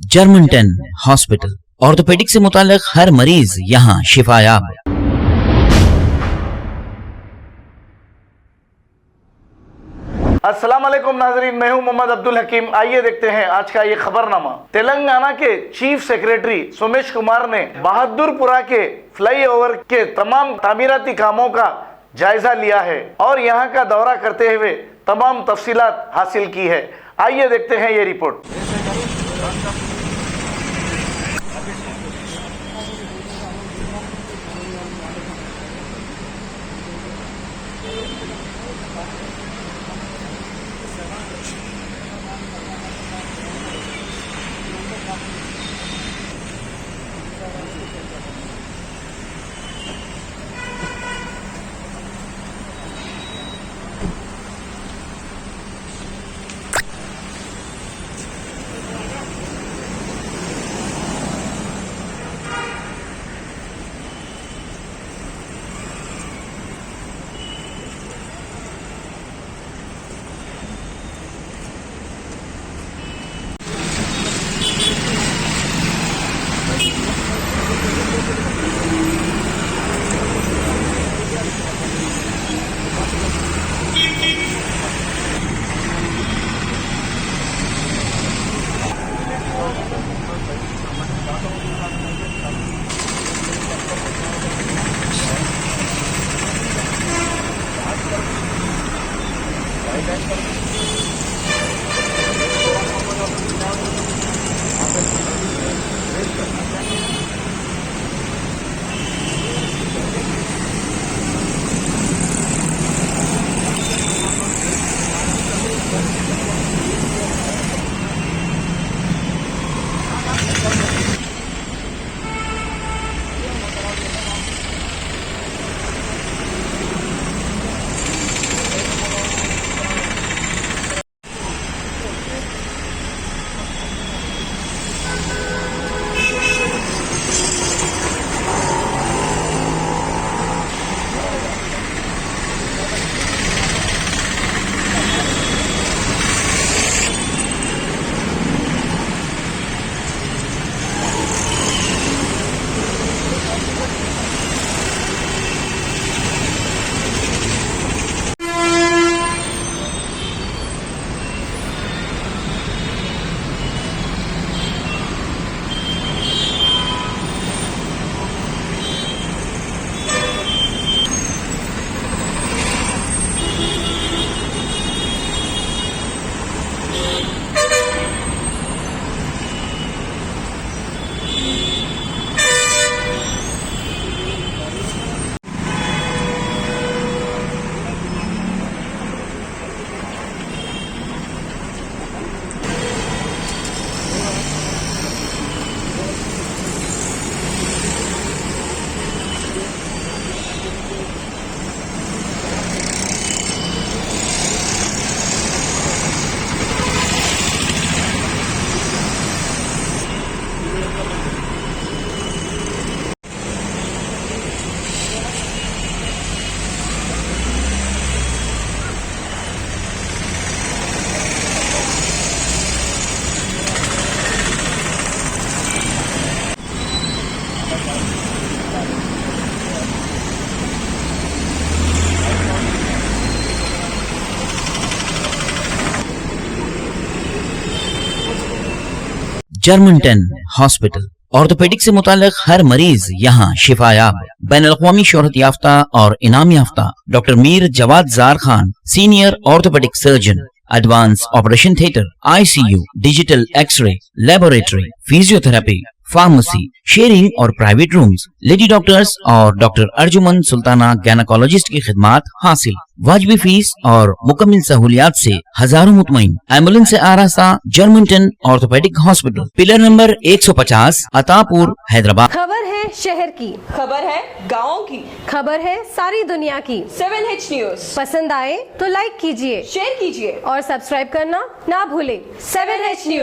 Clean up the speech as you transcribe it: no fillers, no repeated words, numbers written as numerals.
German 10 hospital, orthopaedic से मुताल्लिक हर मरीज यहाँ शिफायाब। अस्सलाम वालेकुम नाजरीन, मैं हूं मोहम्मद अब्दुल हकीम। आइए देखते हैं आज का ये खबरनामा। तेलंगाना के चीफ सेक्रेटरी सोमेश कुमार ने बहादुरपुरा के फ्लाईओवर के तमाम तामीराती कामों का जायजा लिया है और यहां का दौरा करते हुए तमाम तफसीलात हासिल की है। आइए देखते हैं ये रिपोर्ट। जर्मन 10 हॉस्पिटल, ऑर्थोपेडिक से मुताल्लिक हर मरीज यहाँ शिफायाब। बैनुल-अक़वामी शोहरत याफ्ता और इनाम याफ्ता doctor Mir Jawad Zar Khan, senior orthopaedic surgeon, advance operation theatre, ICU, digital X ray, laboratory, physiotherapy, pharmacy, sharing और प्राइवेट रूम्स, लेडी डॉक्टर्स और डॉक्टर अर्जुमन सुल्ताना गायनेकोलॉजिस्ट की खिदमात हासिल। वाजिबी फीस और मुकम्मल सहूलियात से हजारों मुतमईन। एम्बुलेंस से आरास्ता German 10 orthopaedic hospital, pillar number 150, Attapur, Hyderabad. खबर है शहर की, खबर है गाँव की, खबर है सारी दुनिया की। 7H न्यूज पसंद आए तो लाइक कीजिए, शेयर कीजिए और सब्सक्राइब करना ना भूले। 7H news.